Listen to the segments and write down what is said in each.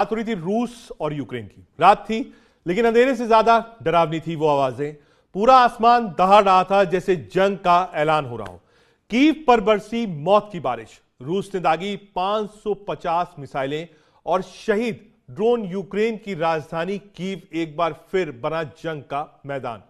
बात हो रही थी रूस और यूक्रेन की। रात थी लेकिन अंधेरे से ज्यादा डरावनी थी वो आवाजें। पूरा आसमान दहा रहा था जैसे जंग का ऐलान हो रहा हो। कीव पर बरसी मौत की बारिश। रूस ने दागी 550 मिसाइलें और शहीद ड्रोन। यूक्रेन की राजधानी कीव एक बार फिर बना जंग का मैदान।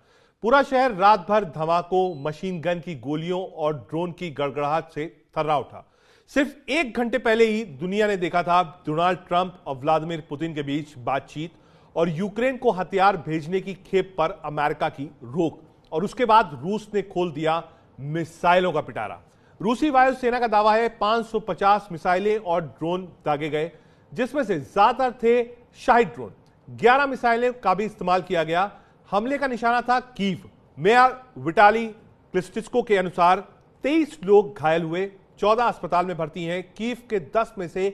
पूरा शहर रात भर धमाकों, मशीन गन की गोलियों और ड्रोन की गड़गड़ाहट से थर्रा उठा। सिर्फ एक घंटे पहले ही दुनिया ने देखा था डोनाल्ड ट्रंप और व्लादिमीर पुतिन के बीच बातचीत और यूक्रेन को हथियार भेजने की खेप पर अमेरिका की रोक। और उसके बाद रूस ने खोल दिया मिसाइलों का पिटारा। रूसी वायुसेना का दावा है 550 मिसाइलें और ड्रोन दागे गए, जिसमें से ज्यादातर थे शाही ड्रोन। 11 मिसाइलें का भी इस्तेमाल किया गया। हमले का निशाना था कीव। मेयर विटाली क्लिस्टिस्को के अनुसार 23 लोग घायल हुए, 14 अस्पताल में भर्ती हैं। कीव के 10 में से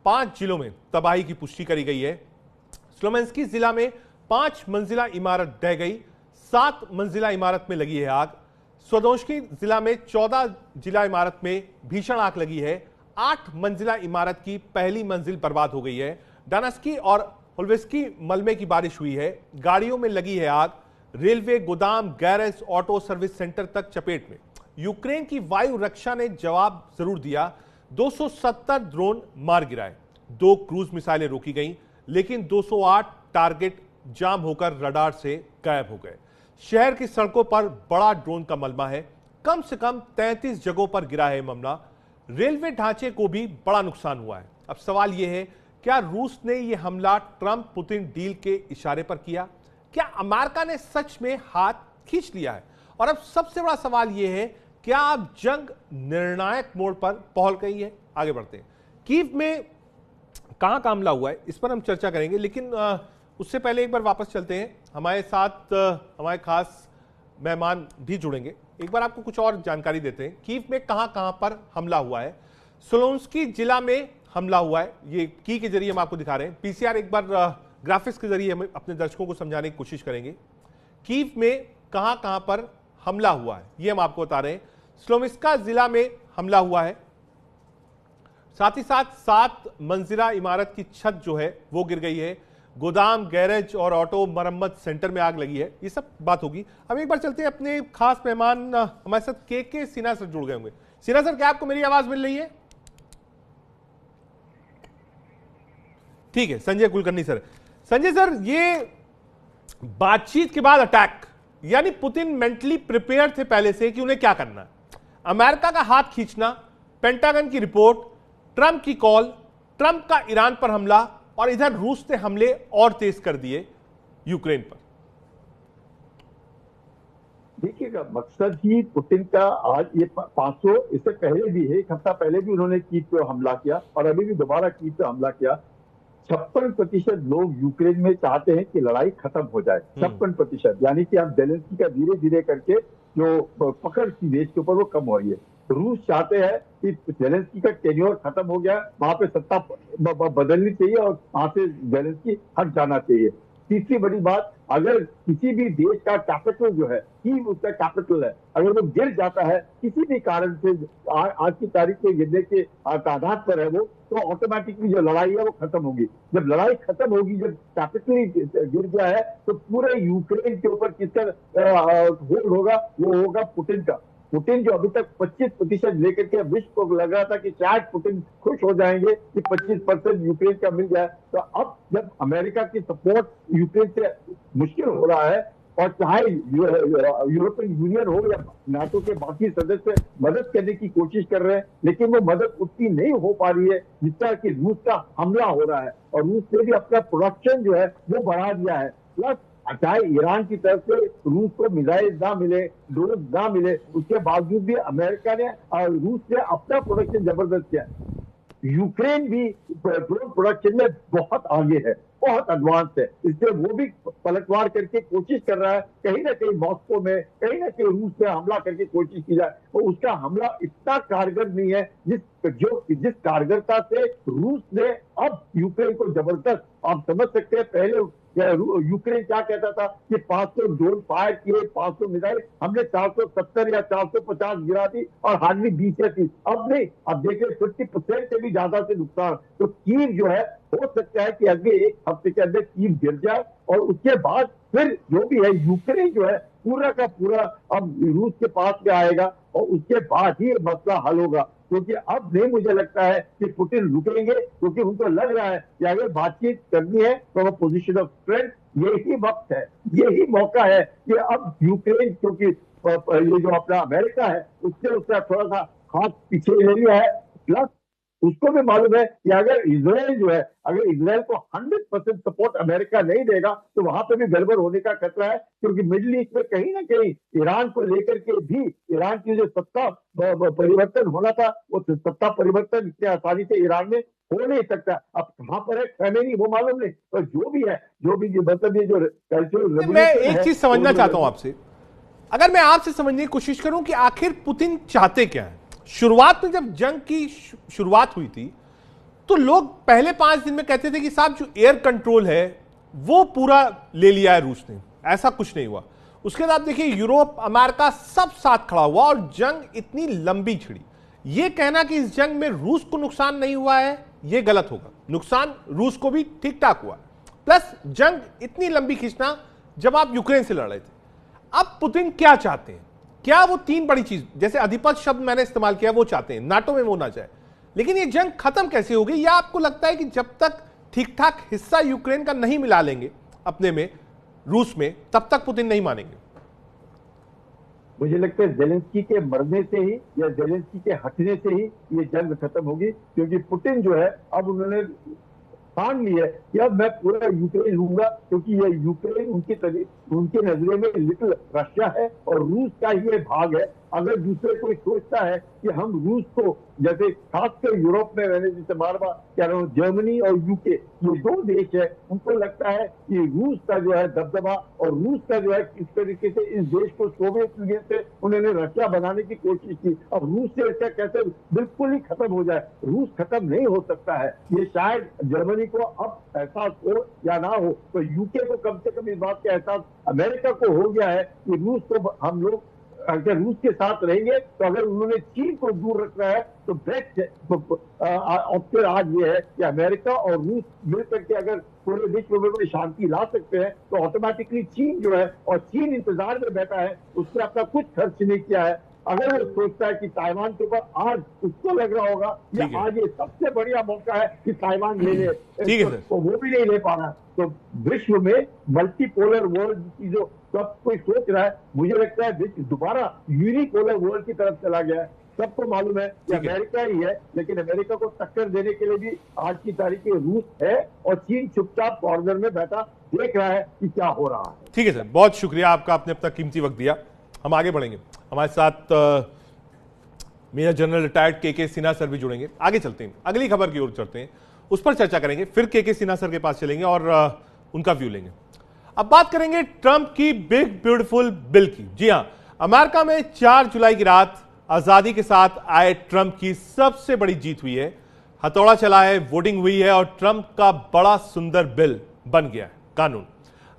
5 जिलों में तबाही की पुष्टि करी गई है। स्लोमेंस्की जिला में 5 मंजिला इमारत ढह गई, 7 मंजिला इमारत में लगी है आग। स्वदोष्की जिला में 14 जिला इमारत में भीषण आग लगी है। 8 मंजिला इमारत की पहली मंजिल बर्बाद हो गई है। डानस्की और होल्वेस्की मलबे की बारिश हुई है। गाड़ियों में लगी है आग। रेलवे, गोदाम, गैरेज, ऑटो सर्विस सेंटर तक चपेट में। यूक्रेन की वायु रक्षा ने जवाब जरूर दिया। 270 ड्रोन मार गिराए, 2 क्रूज मिसाइलें रोकी गईं, लेकिन 208 टारगेट जाम होकर रडार से गायब हो गए। शहर की सड़कों पर बड़ा ड्रोन का मलबा है। कम से कम 33 जगहों पर गिरा है मामला। रेलवे ढांचे को भी बड़ा नुकसान हुआ है। अब सवाल यह है, क्या रूस ने यह हमला ट्रंप पुतिन डील के इशारे पर किया? क्या अमेरिका ने सच में हाथ खींच लिया है? और अब सबसे बड़ा सवाल यह है, क्या अब जंग निर्णायक मोड़ पर पहुंच गई है? आगे बढ़ते हैं। कीव में कहां का हमला हुआ है, इस पर हम चर्चा करेंगे, लेकिन उससे पहले एक बार वापस चलते हैं। हमारे साथ हमारे खास मेहमान भी जुड़ेंगे। एक बार आपको कुछ और जानकारी देते हैं। कीव में कहां कहां पर हमला हुआ है। सोलोंस्की जिला में हमला हुआ है, ये की के जरिए हम आपको दिखा रहे हैं। पीसीआर एक बार ग्राफिक्स के जरिए हम अपने दर्शकों को समझाने की कोशिश करेंगे। कीव में कहां कहां पर हमला हुआ है, ये हम आपको बता रहे हैं। स्लोमिस्का जिला में हमला हुआ है। साथ ही साथ 7 मंजिला इमारत की छत जो है वो गिर गई है। गोदाम, गैरेज और ऑटो मरम्मत सेंटर में आग लगी है। ये सब बात होगी। अब एक बार चलते हैं, अपने खास मेहमान हमारे साथ के सिन्हा सर जुड़ गए होंगे। सिन्हा सर, क्या आपको मेरी आवाज मिल रही है? ठीक है। संजय कुलकर्णी सर। संजय सर, ये बातचीत के बाद अटैक, यानी पुतिन मेंटली प्रिपेयर थे पहले से कि उन्हें क्या करना है। अमेरिका का हाथ खींचना, पेंटागन की रिपोर्ट, ट्रंप की कॉल, ट्रंप का ईरान पर हमला, और इधर रूस ने हमले और तेज कर दिए यूक्रेन पर। देखिएगा, मकसद ही पुतिन का आज ये 500, इससे पहले भी है, 1 हफ्ता पहले भी उन्होंने कीव पे हमला किया और अभी भी दोबारा कीव पे हमला किया। 56% लोग यूक्रेन में चाहते हैं कि लड़ाई खत्म हो जाए। 56%, यानी कि अब जेलेंस्की का धीरे धीरे करके जो पकड़ थी देश के ऊपर वो कम हो रही है। रूस चाहते हैं कि जेलेंस्की का टेन्योर खत्म हो गया, वहां पे सत्ता बदलनी चाहिए और वहां से जेलेंस्की हट जाना चाहिए। तीसरी बड़ी बात, अगर किसी भी देश का कैपिटल जो है, कीव उसका कैपिटल है, अगर वो गिर जाता है किसी भी कारण से, आज की तारीख में गिरने के तादाद पर है वो, तो ऑटोमेटिकली जो लड़ाई है वो खत्म होगी। जब लड़ाई खत्म होगी, जब कैपिटल गिर गया है, तो पूरे यूक्रेन के ऊपर किसका होल्ड होगा? वो होगा पुतिन का। पुतिन जो अभी तक 25% लेकर के विश्व को लग रहा था कि शायद पुतिन खुश हो जाएंगे कि 25% यूक्रेन का मिल जाए, तो अब जब अमेरिका की सपोर्ट यूक्रेन से मुश्किल हो रहा है, और चाहे यूरोपियन यूनियन हो या नाटो के बाकी सदस्य मदद करने की कोशिश कर रहे हैं, लेकिन वो मदद उतनी नहीं हो पा रही है जितना कि रूस का हमला हो रहा है। और रूस ने भी अपना प्रोडक्शन जो है वो बढ़ा दिया है। प्लस चाहे ईरान की तरफ से रूस को मिसाइल ना मिले, ड्रोन ना मिले, उसके बावजूद भी अमेरिका ने और रूस ने अपना प्रोडक्शन जबरदस्त किया। यूक्रेन भी ड्रोन प्रोडक्शन में बहुत आगे है, बहुत एडवांस है, इसलिए वो भी पलटवार करके कोशिश कर रहा है कहीं ना कहीं मॉस्को में, कहीं ना कहीं रूस में हमला करके कोशिश की जाए। और उसका हमला इतना कारगर नहीं है जिस कारगरता से रूस ने अब यूक्रेन को जबरदस्त, आप समझ सकते हैं पहले यूक्रेन क्या कहता था कि 500 ड्रोन फायर किए, 500 मिसाइल, हमने 470 या 450 गिरा दी और हार्डली 20 या 30। अब नहीं, अब देखिए 50% से भी ज्यादा से नुकसान। तो कीव जो है हो सकता है कि अगले एक हफ्ते के अंदर कीव गिर जाए और उसके बाद फिर जो भी है यूक्रेन जो है पूरा का पूरा अब रूस के पास में आएगा और उसके बाद ही मसला हल होगा। क्योंकि अब नहीं मुझे लगता है कि पुतिन रुकेंगे, क्योंकि उनको लग रहा है कि अगर बातचीत करनी है तो पोजीशन ऑफ स्ट्रेंथ यही वक्त है, यही मौका है कि अब यूक्रेन, क्योंकि ये जो अपना अमेरिका है उससे उसका थोड़ा सा हाथ पीछे ले लिया है, प्लस उसको भी मालूम है कि अगर इजराइल जो है, अगर इजराइल को 100% सपोर्ट अमेरिका नहीं देगा तो वहां पे भी गड़बड़ होने का खतरा है। क्योंकि मिडिल ईस्ट में कहीं ना कहीं ईरान को लेकर के भी ईरान की जो सत्ता परिवर्तन होना था, वो सत्ता परिवर्तन इतने आसानी से ईरान में हो नहीं सकता। अब कहां पर है खैमेनी वो मालूम नहीं, पर जो भी है, जो भी मतलब ये जो कल्चरल, मैं एक चीज समझना चाहता हूं आपसे, अगर मैं आपसे समझने की कोशिश करूं कि आखिर पुतिन चाहते क्या है। शुरुआत में जब जंग की शुरुआत हुई थी तो लोग पहले 5 दिन में कहते थे कि साहब जो एयर कंट्रोल है वो पूरा ले लिया है रूस ने, ऐसा कुछ नहीं हुआ। उसके बाद देखिए यूरोप, अमेरिका सब साथ खड़ा हुआ और जंग इतनी लंबी छिड़ी। यह कहना कि इस जंग में रूस को नुकसान नहीं हुआ है यह गलत होगा। नुकसान रूस को भी ठीक ठाक हुआ, प्लस जंग इतनी लंबी खींचना जब आप यूक्रेन से लड़ रहे थे। अब पुतिन क्या चाहते हैं? क्या वो 3 बड़ी चीज, जैसे अधिपत शब्द मैंने इस्तेमाल किया, वो चाहते हैं नाटो में वो ना जाए, लेकिन ये जंग खत्म कैसे होगी? या आपको लगता है कि जब तक ठीक ठाक हिस्सा यूक्रेन का नहीं मिला लेंगे अपने में रूस में, तब तक पुतिन नहीं मानेंगे? मुझे लगता है जेलेंस्की के मरने से ही या जेलेंस्की के हटने से ही ये जंग खत्म होगी। क्योंकि पुतिन जो है अब उन्होंने ठान ली है कि अब मैं पूरा यूक्रेन लूंगा, क्योंकि ये यूक्रेन उनके नजरे में लिटिल रशिया है और रूस का ही ये भाग है। अगर दूसरे कोई सोचता है कि हम रूस को, जैसे खासकर यूरोप में मैंने जैसे बार बार कह रहा हूँ, जर्मनी और यूके, ये 2 देश है, उनको लगता है कि रूस का जो है दबदबा और रूस का जो है किस तरीके से इस देश को सोवियत यूनियन से उन्होंने रशिया बनाने की कोशिश की, अब रूस से रशिया कैसे बिल्कुल ही खत्म हो जाए। रूस खत्म नहीं हो सकता है, ये शायद जर्मनी को अब एहसास हो या ना हो, तो यूके को कम से कम इस बात का एहसास अमेरिका को हो गया है कि रूस को हम लोग अगर रूस के साथ रहेंगे, तो अगर उन्होंने चीन को दूर रखना है तो बेस्ट ऑप्शन आज ये है कि अमेरिका और रूस मिलकर के अगर पूरे विश्व में शांति ला सकते हैं तो ऑटोमेटिकली चीन जो है, और चीन इंतजार में बैठा है, उसने अपना कुछ खर्च नहीं किया है। अगर वो सोचता है कि ताइवान के ऊपर आज उसको लग रहा होगा कि आज ये सबसे बढ़िया मौका है कि ताइवान ले ले, तो वो भी नहीं ले पा रहा। तो विश्व में मल्टीपोलर वर्ल्ड की जो सब कोई सोच रहा है, मुझे लगता है विश्व दोबारा यूनिपोलर वर्ल्ड की तरफ चला गया है। सबको मालूम है कि अमेरिका ही है, लेकिन अमेरिका को टक्कर देने के लिए भी आज की तारीख में रूस है और चीन चुपचाप कॉर्नर में बैठा देख रहा है कि क्या हो रहा है। ठीक है सर, बहुत शुक्रिया आपका, आपने अपना कीमती वक्त दिया। हम आगे बढ़ेंगे, हमारे साथ मेजर जनरल रिटायर्ड के सिन्हा सर भी जुड़ेंगे। आगे चलते हैं, अगली खबर की ओर चलते हैं, उस पर चर्चा करेंगे, फिर के सिन्हा सर के पास चलेंगे और उनका व्यू लेंगे। अब बात करेंगे ट्रंप की बिग ब्यूटीफुल बिल की। जी हां, अमेरिका में 4 जुलाई की रात आजादी के साथ आए ट्रंप की सबसे बड़ी जीत हुई है। हथौड़ा चला है, वोटिंग हुई है और ट्रंप का बड़ा सुंदर बिल बन गया है कानून।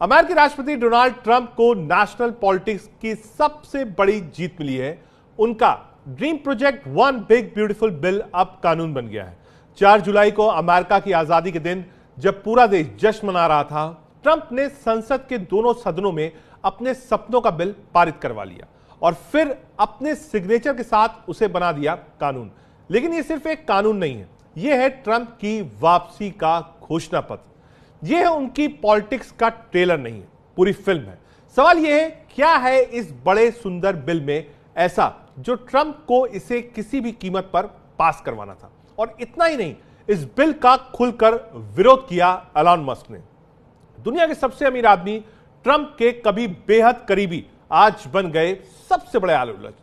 अमेरिकी राष्ट्रपति डोनाल्ड ट्रंप को नेशनल पॉलिटिक्स की सबसे बड़ी जीत मिली है। उनका dream project 1 big beautiful bill अब कानून बन गया है। 4 जुलाई को अमेरिका की आजादी के दिन जब पूरा देश जश्न मना रहा था, ट्रंप ने संसद के दोनों सदनों में अपने सपनों का बिल पारित करवा लिया और फिर अपने सिग्नेचर के साथ उसे बना दिया कानून। लेकिन यह सिर्फ एक कानून नहीं है, यह है ट्रंप की वापसी का घोषणा पत्र। यह है उनकी पॉलिटिक्स का ट्रेलर नहीं है, पूरी फिल्म है। सवाल यह है, क्या है इस बड़े सुंदर बिल में ऐसा जो ट्रंप को इसे किसी भी कीमत पर पास करवाना था? और इतना ही नहीं, इस बिल का खुलकर विरोध किया एलन मस्क ने। दुनिया के सबसे अमीर आदमी ट्रंप के कभी बेहद करीबी आज बन गए सबसे बड़े आलोचक।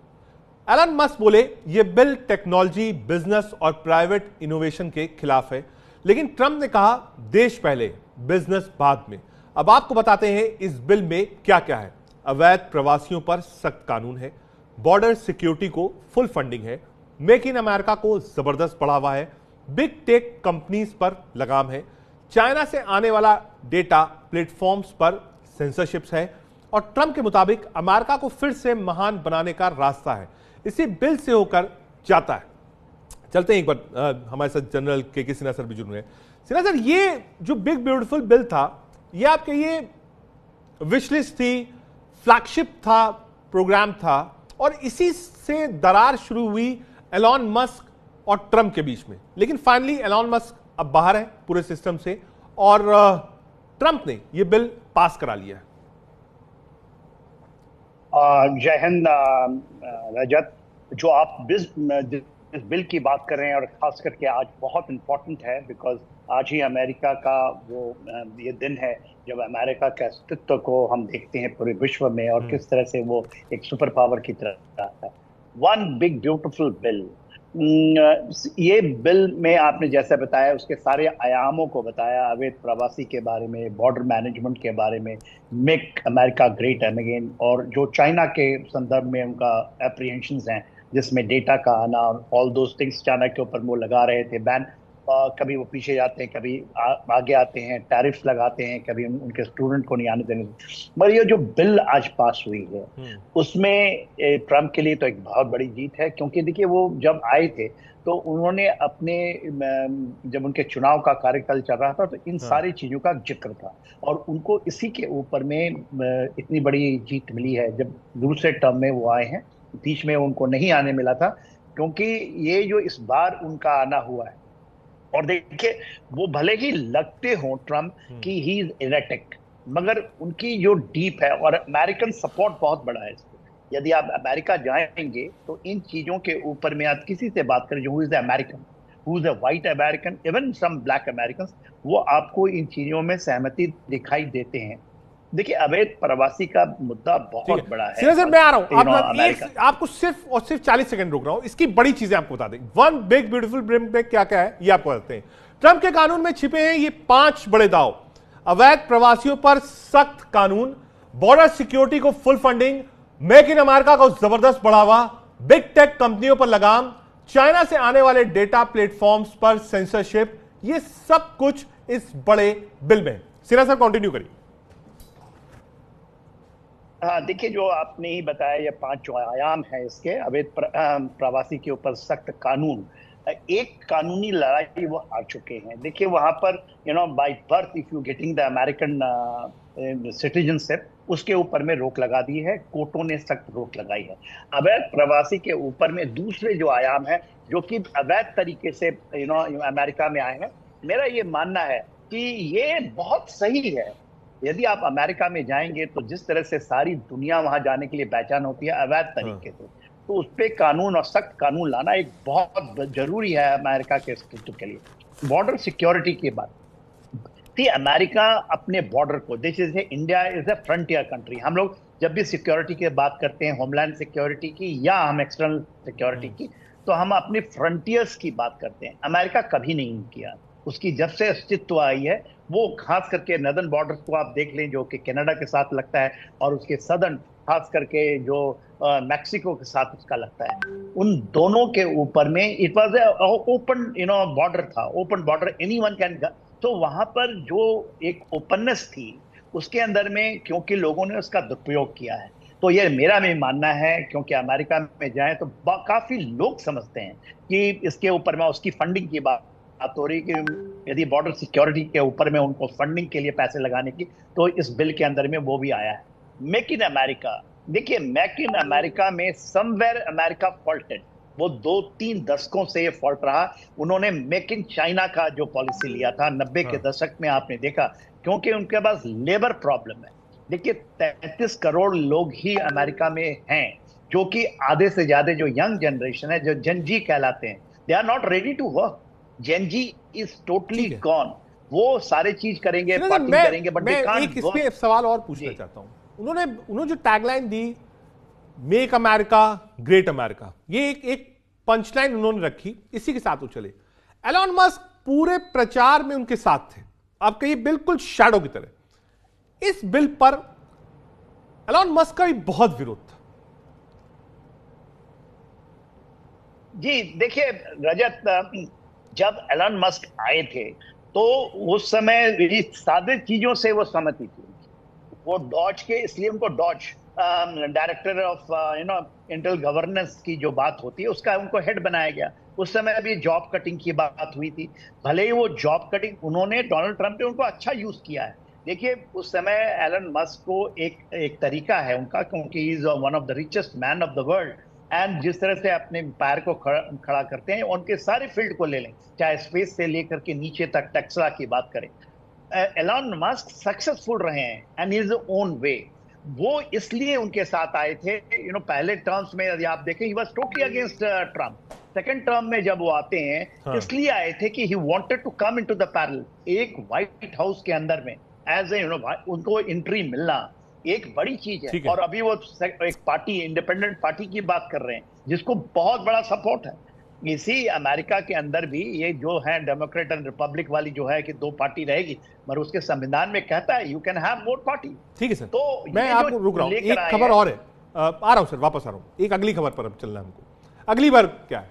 एलन मस्क बोले, यह बिल टेक्नोलॉजी, बिजनेस और प्राइवेट इनोवेशन के खिलाफ है। लेकिन ट्रंप ने कहा, देश पहले, बिजनेस बाद में। अब आपको बताते हैं इस बिल में क्या क्या है। अवैध प्रवासियों पर सख्त कानून है, बॉर्डर सिक्योरिटी को फुल फंडिंग है, मेक इन अमेरिका को जबरदस्त बढ़ावा है, बिग टेक कंपनीज पर लगाम है, चाइना से आने वाला डेटा प्लेटफॉर्म्स पर सेंसरशिप्स है और ट्रंप के मुताबिक अमेरिका को फिर से महान बनाने का रास्ता है। इसी बिल से होकर जाता है। चलते हैं एक बार, हमारे साथ जनरल के सिन्हा सर भी जुड़ रहे हैं। सिन्हा सर, ये जो बिग ब्यूटीफुल बिल था, ये आपके ये विश लिस्ट थी, फ्लैगशिप था, प्रोग्राम था, और इसी से दरार शुरू हुई एलॉन मस्क और ट्रंप के बीच में। लेकिन फाइनली एलॉन मस्क अब बाहर है पूरे सिस्टम से, और ट्रंप ने यह बिल पास करा लिया है। जय हिंद रजत, जो आप इस बिल की बात कर रहे हैं और खास करके आज बहुत इंपॉर्टेंट है, बिकॉज आज ही अमेरिका का वो ये दिन है जब अमेरिका के अस्तित्व को हम देखते हैं पूरे विश्व में और किस तरह से वो एक सुपर पावर की तरह आता है। वन बिग ब्यूटीफुल बिल, ये बिल में आपने जैसे बताया उसके सारे आयामों को बताया, अवैध प्रवासी के बारे में, बॉर्डर मैनेजमेंट के बारे में, मेक अमेरिका ग्रेट अगेन, और जो चाइना के संदर्भ में उनका एप्रीहेंशंस हैं जिसमें डेटा का आना और ऑल दोज थिंग्स चाइना के ऊपर वो लगा रहे थे बैन, कभी वो पीछे जाते हैं, कभी आगे आते हैं, टैरिफ्स लगाते हैं, कभी उनके स्टूडेंट को नहीं आने देने। मगर ये जो बिल आज पास हुई है उसमें ट्रम्प के लिए तो एक बहुत बड़ी जीत है, क्योंकि देखिए वो जब आए थे तो उन्होंने अपने, जब उनके चुनाव का कार्यकाल चल रहा था तो इन सारी चीजों का जिक्र था, और उनको इसी के ऊपर में इतनी बड़ी जीत मिली है। जब दूसरे टर्म में वो आए हैं, बीच में उनको नहीं आने मिला था, क्योंकि ये जो इस बार उनका आना हुआ है, और देखिए वो भले ही लगते हो ट्रम्प कि ही इज इरेटिक, मगर उनकी जो डीप है और अमेरिकन सपोर्ट बहुत बड़ा है इसको। यदि आप अमेरिका जाएंगे तो इन चीजों के ऊपर में आप किसी से बात करें, who is American, who is a white American, even some black American, वो आपको इन चीजों में सहमति दिखाई देते हैं। देखिए अवैध प्रवासी का मुद्दा बहुत बड़ा है। सर मैं आ रहा हूं, आपको सिर्फ और सिर्फ 40 सेकंड रुक रहा हूं, इसकी बड़ी चीजें आपको बता दें। वन बिग ब्यूटीफुल बिल में क्या क्या है ये आपको बताते हैं। ट्रंप के कानून में छिपे हैं ये 5 बड़े दाव: अवैध प्रवासियों पर सख्त कानून, बॉर्डर सिक्योरिटी को full funding, make in America को जबरदस्त बढ़ावा, बिग टेक कंपनियों पर लगाम, चाइना से आने वाले डेटा प्लेटफॉर्म्स पर सेंसरशिप। ये सब कुछ इस बड़े बिल में। सिन्हा सर कंटिन्यू करिए। हाँ, देखिए जो आपने ही बताया ये 5 जो आयाम है इसके, अवैध प्रवासी के ऊपर सख्त कानून, एक कानूनी लड़ाई वो हार चुके हैं। देखिए वहां पर by birth if you getting the American citizenship, उसके ऊपर में रोक लगा दी है, कोर्टों ने सख्त रोक लगाई है। अवैध प्रवासी के ऊपर में दूसरे जो आयाम है जो कि अवैध तरीके से अमेरिका में आए हैं, मेरा ये मानना है कि ये बहुत सही है। यदि आप अमेरिका में जाएंगे तो जिस तरह से सारी दुनिया वहां जाने के लिए पहचान होती है अवैध तरीके से, तो उस पर कानून और सख्त कानून लाना एक बहुत जरूरी है अमेरिका के अस्तित्व के लिए। बॉर्डर सिक्योरिटी की बात थी, अमेरिका अपने बॉर्डर को, जैसे India is a frontier country, हम लोग जब भी सिक्योरिटी की बात करते हैं, होमलैंड सिक्योरिटी की या हम एक्सटर्नल सिक्योरिटी की, तो हम अपने फ्रंटियर्स की बात करते हैं। अमेरिका कभी नहीं किया, उसकी जब से अस्तित्व आई है वो खास करके नदर्न बॉर्डर को आप देख लें जो कि कनाडा के साथ लगता है, और उसके सदर्न खास करके जो मैक्सिको के साथ उसका लगता है, उन दोनों के ऊपर में इट वाज ओपन बॉर्डर था, ओपन बॉर्डर, एनीवन कैन। तो वहां पर जो एक ओपननेस थी उसके अंदर में, क्योंकि लोगों ने उसका दुरुपयोग किया है, तो ये मेरा भी मानना है, क्योंकि अमेरिका में जाए तो काफी लोग समझते हैं कि इसके ऊपर में उसकी फंडिंग की बात हो रही कि यदि बॉर्डर सिक्योरिटी के ऊपर में उनको फंडिंग के लिए पैसे लगाने की, तो इस बिल के अंदर में वो भी आया है। मेक इन अमेरिका, देखिए मेक इन अमेरिका में समवेयर अमेरिका फॉल्टेड, वो 2-3 दशकों से ये फॉल्ट रहा। उन्होंने मेक इन चाइना का जो पॉलिसी लिया था 90 के दशक में, आपने देखा, क्योंकि उनके पास लेबर प्रॉब्लम है। देखिए 33 करोड़ लोग ही अमेरिका में हैं, जो कि आधे से ज्यादा जो यंग जनरेशन है, जो जेन-जी कहलाते हैं, they are not ready to work. Gen Z is totally gone. वो सारे चीज करेंगे, पार्टी करेंगे, बट मैं एक इसमें सवाल और पूछना चाहता हूं। उन्होंने जो टैगलाइन दी, मेक अमेरिका ग्रेट अमेरिका, ये एक पंचलाइन उन्होंने रखी, इसी के साथ वो चले। एलॉन मस्क पूरे प्रचार में उनके साथ थे, आप कहिए बिल्कुल शैडो की तरह। इस बिल पर एलॉन मस्क का भी बहुत विरोध था। जी देखिए रजत, जब एलन मस्क आए थे तो उस समय सादे चीजों से वो सहमति थी। वो डॉज के, इसलिए उनको DOGE director of intel governance की जो बात होती है उसका उनको हेड बनाया गया। उस समय भी जॉब कटिंग की बात हुई थी। भले ही वो जॉब कटिंग उन्होंने, डोनाल्ड ट्रंप ने उनको अच्छा यूज किया है। देखिए उस समय एलन मस्क को एक एक तरीका है उनका, क्योंकि is one of the richest man of the world, and जिस तरह से अपने पैर को खड़ा करते हैं, उनके सारे फील्ड को ले लें, चाहे स्पेस से लेकर के नीचे तक टेस्ला की बात करें, एलन मस्क सक्सेसफुल रहे हैं एंड इज ओन वे। वो इसलिए उनके साथ आए थे, पहले टर्म्स में यदि आप देखें, he was totally against Trump. Second term में जब वो आते हैं, हाँ। इसलिए आए थे कि he wanted to come into the parallel, एक व्हाइट हाउस के अंदर में एज ए उनको एंट्री मिलना एक बड़ी चीज है। और अभी वो एक पार्टी, इंडिपेंडेंट पार्टी की बात कर रहे हैं, जिसको बहुत बड़ा सपोर्ट है। इसी अमेरिका के अंदर भी ये जो है डेमोक्रेट एंड रिपब्लिक वाली जो है कि दो पार्टी रहेगी, मगर उसके संविधान में कहता है you can have more party. ठीक है सर, तो मैं आपको रुक रहा हूं, एक खबर और है, आ रहा हूं सर, वापस आ रहा हूं, एक अगली खबर पर अब चलना है हमको। अगली बार क्या है?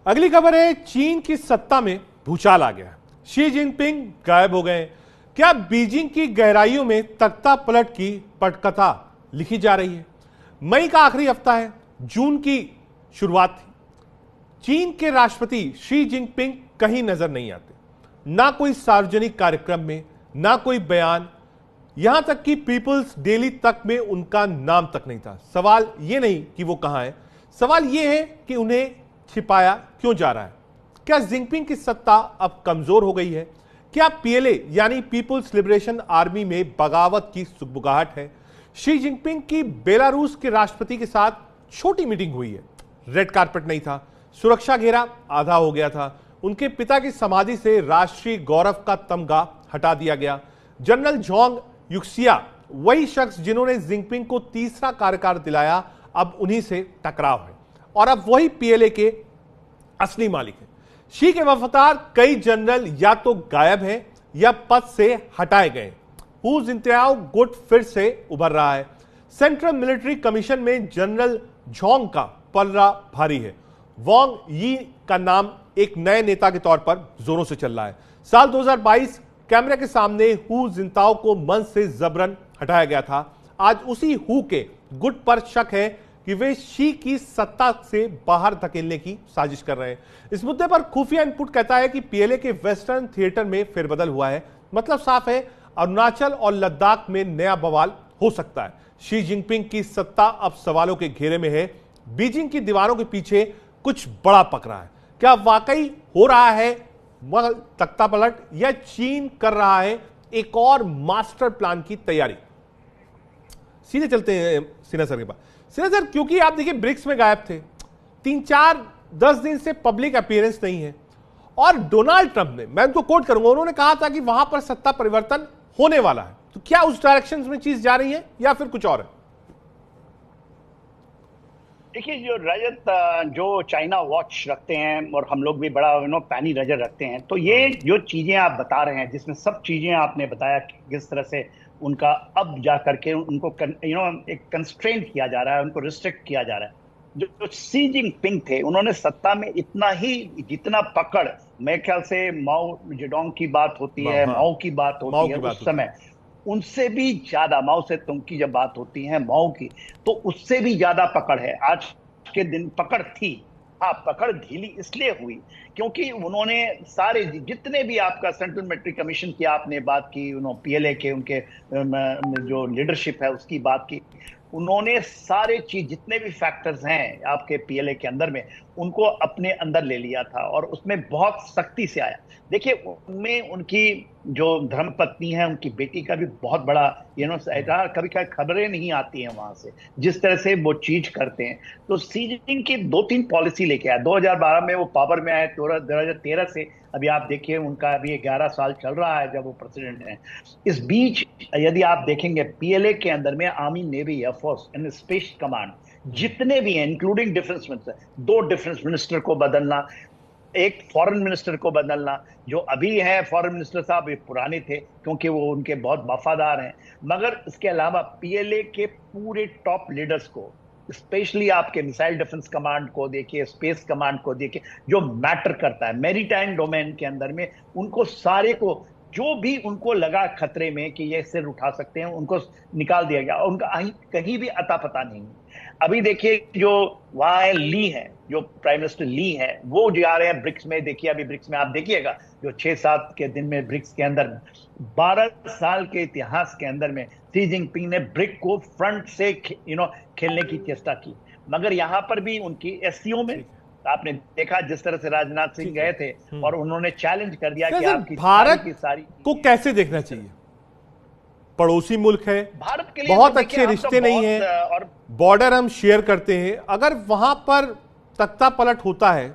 अगली खबर है, चीन की सत्ता में भूचाल आ गया, शी जिनपिंग गायब हो गए। क्या बीजिंग की गहराइयों में तख्ता पलट की पटकथा लिखी जा रही है? मई का आखिरी हफ्ता है, जून की शुरुआत थी, चीन के राष्ट्रपति शी जिनपिंग कहीं नजर नहीं आते, ना कोई सार्वजनिक कार्यक्रम में, ना कोई बयान, यहां तक कि पीपल्स डेली तक में उनका नाम तक नहीं था। सवाल यह नहीं कि वो कहां है, सवाल यह है कि उन्हें छिपाया क्यों जा रहा है? क्या जिनपिंग की सत्ता अब कमजोर हो गई है? क्या पीएलए यानी पीपल्स लिबरेशन आर्मी में बगावत की सुगबुगाहट है? शी जिनपिंग की बेलारूस के राष्ट्रपति के साथ छोटी मीटिंग हुई है, रेड कारपेट नहीं था, सुरक्षा घेरा आधा हो गया था, उनके पिता की समाधि से राष्ट्रीय गौरव का तमगा हटा दिया गया। जनरल जोंग युक्सिया, वही शख्स जिन्होंने जिनपिंग को तीसरा कार्यकाल दिलाया, अब उन्हीं से टकराव है और अब वही पीएलए के असली मालिक है। शी के वफादार कई जनरल या तो गायब हैं या पद से हटाए गए। हू जिंताओ गुट फिर से उभर रहा है। सेंट्रल मिलिट्री कमीशन में जनरल जोंग का पलड़ा भारी है। वांग यी का नाम एक नए नेता के तौर पर जोरों से चल रहा है। साल 2022 कैमरे के सामने हू जिंताओ को मंच से जबरन हटाया गया था। आज उसी हू के गुट पर शक है कि वे शी की सत्ता से बाहर धकेलने की साजिश कर रहे हैं। इस मुद्दे पर खुफिया इनपुट कहता है कि पीएलए के वेस्टर्न थिएटर में फेरबदल हुआ है। मतलब साफ है, अरुणाचल और लद्दाख में नया बवाल हो सकता है। शी जिनपिंग की सत्ता अब सवालों के घेरे में है। बीजिंग की दीवारों के पीछे कुछ बड़ा पक रहा है। क्या वाकई हो रहा है तख्ता पलट, या चीन कर रहा है एक और मास्टर प्लान की तैयारी? सीधे चलते हैं सिन्हा सर के पास। सिन्हा सर, क्योंकि आप देखिए ब्रिक्स में गायब थे, 3-4-10 दिन से पब्लिक अपीयरेंस नहीं है, और डोनाल्ड ट्रंप ने, मैं उनको कोट करूंगा, उन्होंने कहा था कि वहां पर सत्ता परिवर्तन होने वाला है। तो क्या उस डायरेक्शन में चीज जा रही है या फिर कुछ और है? देखिए, जो रजत, जो चाइना वॉच रखते हैं और हम लोग भी बड़ा पैनी नजर रखते हैं, तो ये जो चीजें आप बता रहे हैं, जिसमें सब चीजें आपने बताया किस तरह से उनका अब जा करके उनको एक कंस्ट्रेंट किया जा रहा है, उनको रिस्ट्रिक्ट किया जा रहा है। जो शी जिनपिंग थे, उन्होंने सत्ता में इतना ही, जितना पकड़, मेरे ख्याल से माओ जेडोंग की बात होती है, माओ की बात होती है उस समय, उनसे भी ज्यादा, माओ से तुम की जब बात होती है माओ की, तो उससे भी ज्यादा पकड़ है। आज के दिन पकड़ थी, हाँ, पकड़ ढीली इसलिए हुई क्योंकि उन्होंने सारे जितने भी आपका सेंट्रल मिलिट्री कमीशन की आपने बात की, पीएलए के उनके जो लीडरशिप है उसकी बात की, उन्होंने सारे चीज जितने भी फैक्टर्स हैं आपके पीएलए के अंदर में, उनको अपने अंदर ले लिया था और उसमें बहुत सख्ती से आया। देखिए, उनमें उनकी जो धर्मपत्नी है, उनकी बेटी का भी बहुत बड़ा कभी कभी खबरें नहीं आती हैं वहां से, जिस तरह से वो चीज करते हैं। तो शी जिनपिंग की 2-3 पॉलिसी लेके आया। 2012 में वो पावर में आए, 2013 से अभी आप देखिए उनका अभी 11 साल चल रहा है जब वो प्रेसिडेंट हैं। इस बीच यदि आप देखेंगे पीएलए के अंदर में army, navy, air force and space command जितने भी हैं, including defence minister, 2 defence minister को बदलना, एक फॉरेन मिनिस्टर को बदलना। जो अभी है फॉरेन मिनिस्टर साहब, ये पुराने थे क्योंकि वो उनके बहुत वफादार हैं, मगर इसके अलावा पीएलए के पूरे टॉप लीडर्स को, स्पेशली आपके मिसाइल डिफेंस कमांड को देखिए, स्पेस कमांड को देखिए, जो मैटर करता है मैरीटाइम डोमेन के अंदर में, उनको सारे को जो भी उनको लगा खतरे में कि ये सिर उठा सकते हैं, उनको निकाल दिया गया, और उनका कहीं भी अता पता नहीं है। अभी देखिए जो वहां ली है, जो प्राइम मिनिस्टर ली है, वो जा रहे हैं ब्रिक्स में। देखिए अभी ब्रिक्स में आप देखिएगा, जो 6-7 के दिन में ब्रिक्स के अंदर 12 साल के इतिहास के अंदर में शी जिनपिंग ने ब्रिक को फ्रंट से खेलने की चेष्टा की। मगर यहाँ पर भी उनकी एससीओ में आपने देखा जिस तरह से राजनाथ सिंह गए थे और उन्होंने चैलेंज कर दिया कि आपकी भारत की सारी को कैसे देखना चाहिए? पड़ोसी मुल्क है, भारत के लिए बहुत तो अच्छे रिश्ते नहीं है, और बॉर्डर हम शेयर करते हैं। अगर वहां पर तख्ता पलट होता है,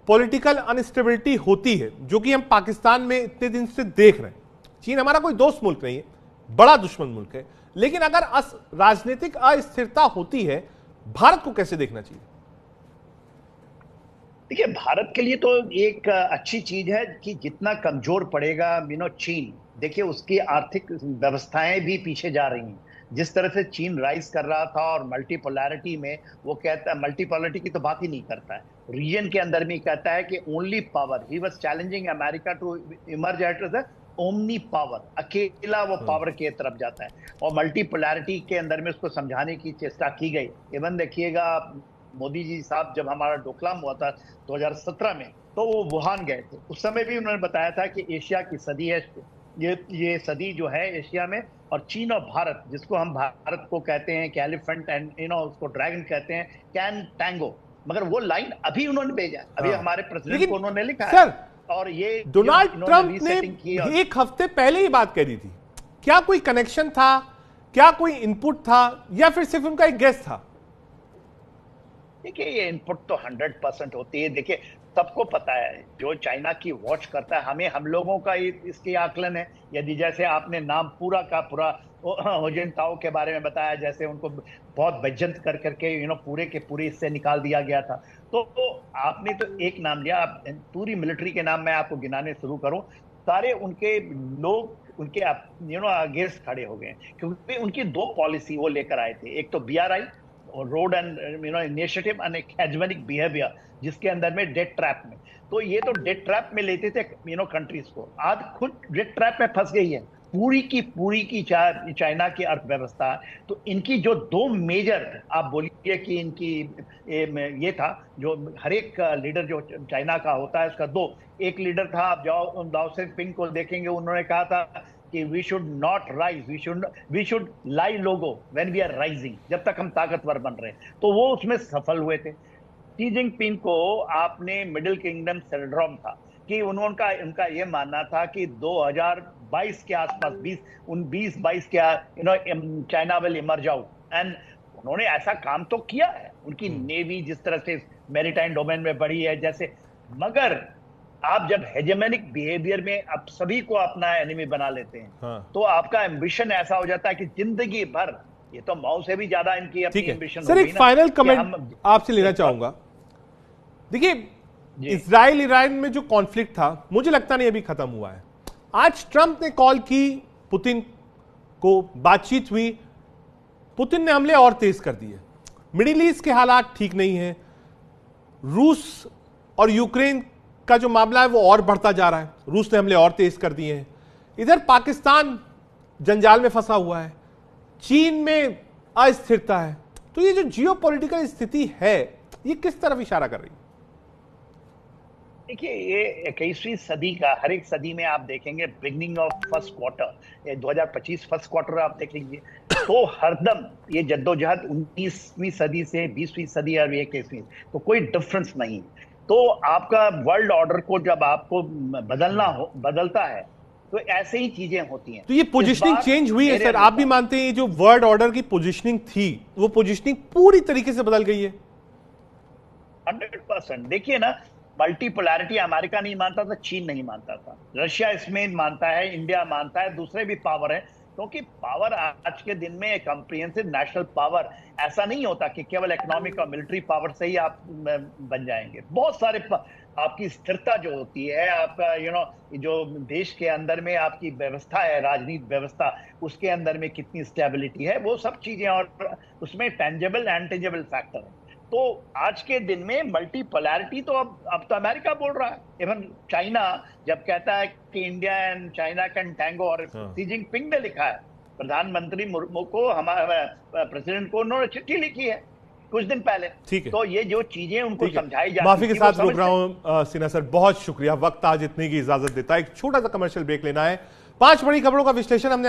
पॉलिटिकल अनस्टेबिलिटी होती है, जो कि हम पाकिस्तान में इतने दिन से देख रहे हैं। चीन हमारा कोई दोस्त मुल्क नहीं है, बड़ा दुश्मन मुल्क है, लेकिन अगर राजनीतिक अस्थिरता होती है, भारत को कैसे देखना चाहिए? देखिए भारत के लिए तो एक अच्छी चीज है कि जितना कमजोर पड़ेगा चीन, देखिए उसकी आर्थिक व्यवस्थाएं भी पीछे जा रही हैं। जिस तरह से चीन राइज कर रहा था और मल्टीपोलैरिटी में, वो कहता है, मल्टीपोलैरिटी की तो बात ही नहीं करता है, रीजन के अंदर में कहता है कि only power, he was challenging America to emerge at the omni power, अकेला वो पावर की तरफ जाता है, और मल्टीपोलैरिटी के अंदर में उसको समझाने की चेष्टा की गई। इवन देखिएगा मोदी जी साहब जब हमारा डोकलाम हुआ था 2017 में, तो वो वुहान गए थे, उस समय भी उन्होंने बताया था कि एशिया की सदी है, ये सदी जो है एशिया में, और चीन और भारत, जिसको हम भारत को कहते हैं कि एलिफेंट एंड उसको ड्रैगन कहते हैं, कैन टैंगो। मगर वो लाइन अभी उन्होंने भेजा, अभी हमारे प्रेसिडेंट को उन्होंने लिखा है, और ये डोनाल्ड ट्रंप ने एक हफ्ते पहले ही बात कह दी थी। क्या कोई कनेक्शन था, क्या कोई इनपुट था, या फिर सिर्फ उनका एक गेस था? देखिए ये इनपुट तो 100% होती है। देखिए सबको पता है, जो चाइना की वॉच करता है, हम लोगों का इसकी आकलन है। यदि जैसे आपने नाम पूरा का पूरा होजिनटाओ के बारे में बताया, जैसे उनको बहुत बेइज्जत कर करके पूरे के पूरे इससे निकाल दिया गया था, तो आपने तो एक नाम लिया, आप पूरी मिलिट्री के नाम मैं आपको गिनाने शुरू करूं, सारे उनके लोग उनके अगेंस्ट खड़े हो गए, क्योंकि उनकी 2 पॉलिसी वो लेकर आए थे। एक तो BRI और road and initiative and hegemonic behaviour, जिसके अंदर में डेट ट्रैप में, तो ये तो डेट ट्रैप में लेते थे कंट्रीज को, आज खुद डेट ट्रैप में फंस गई है पूरी की चाइना की अर्थव्यवस्था। तो इनकी जो 2 मेजर, आप बोलिए कि इनकी ये था, जो हर एक लीडर जो चाइना का होता है उसका 2, एक लीडर था, आप जाओ दाओ सेपिंग को देखेंगे, उन्होंने कहा था कि we should not rise, we should lie low when we are rising, जब तक हम ताकतवर बन रहे हैं, तो वो उसमें सफल हुए थे। शी जिनपिंग को आपने मिडिल किंगडम सिंड्रोम था कि उनका ये मानना था कि 2022 के आसपास 2022 के China will emerge out, and उन्होंने ऐसा काम तो किया है। उनकी नेवी जिस तरह से मैरीटाइम डोमेन में बढ़ी है जैसे, मगर आप जब हेजेमोनिक बिहेवियर में आप सभी को अपना एनिमी बना लेते हैं, तो आपका एम्बिशन ऐसा हो जाता है कि जिंदगी भर, ये तो माओ से भी ज्यादा इनकी अपनी एम्बिशन। सर एक फाइनल कमेंट आपसे लेना चाहूंगा। देखिए इजराइल ईरान में जो कॉन्फ्लिक्ट था, मुझे लगता नहीं अभी खत्म हुआ है। आज ट्रंप ने कॉल की पुतिन को, बातचीत हुई, पुतिन ने हमले और तेज कर दिए। मिडिल ईस्ट के हालात ठीक नहीं है, रूस और यूक्रेन का जो मामला है वो और बढ़ता जा रहा है, रूस ने हमले और तेज कर दिए हैं। इधर पाकिस्तान जंजाल में फंसा हुआ है, चीन में अस्थिरता है। तो ये जो जियोपॉलिटिकल स्थिति है, ये किस तरफ इशारा कर रही है? देखिए ये 21वीं सदी का, हर एक सदी में आप देखेंगे beginning of first quarter, 2025 first quarter आप देख लीजिए, तो हरदम ये जद्दोजहद 19वीं सदी से 20वीं सदी और 21वीं, तो कोई डिफरेंस नहीं। तो आपका वर्ल्ड ऑर्डर को जब आपको बदलता है, तो ऐसे ही चीजें होती हैं। तो ये पोजीशनिंग चेंज हुई है सर, आप भी मानते हैं जो वर्ल्ड ऑर्डर की पोजीशनिंग थी, वो पोजीशनिंग पूरी तरीके से बदल गई है? 100%। देखिए ना, मल्टीपोलैरिटी अमेरिका नहीं मानता था, चीन नहीं मानता था, रशिया इसमें मानता है, इंडिया मानता है, दूसरे भी पावर है, क्योंकि पावर आज के दिन में कॉम्प्रिहेंसिव नेशनल पावर ऐसा नहीं होता कि केवल इकोनॉमिक और मिलिट्री पावर से ही आप बन जाएंगे। बहुत सारे आपकी स्थिरता जो होती है, आपका जो देश के अंदर में आपकी व्यवस्था है, राजनीतिक व्यवस्था, उसके अंदर में कितनी स्टेबिलिटी है, वो सब चीजें, और उसमें टेंजेबल एंड टेंजेबल फैक्टर है। तो आज के दिन में मल्टीपोलैरिटी तो अब तो अमेरिका बोल रहा है, इवन चाइना जब कहता है कि India and China can tango, और शी जिनपिंग ने लिखा है, प्रधानमंत्री मुर्मू को, हमारे प्रेसिडेंट को उन्होंने चिट्ठी लिखी है कुछ दिन पहले। ठीक है, तो ये जो चीजें उनको समझाई जाती, माफी के साथ रोक रहा हूं सिन्हा सर, बहुत शुक्रिया, वक्त आज इतने की इजाजत देता है। एक छोटा सा कमर्शियल ब्रेक लेना है। 5 बड़ी खबरों का विश्लेषण हमने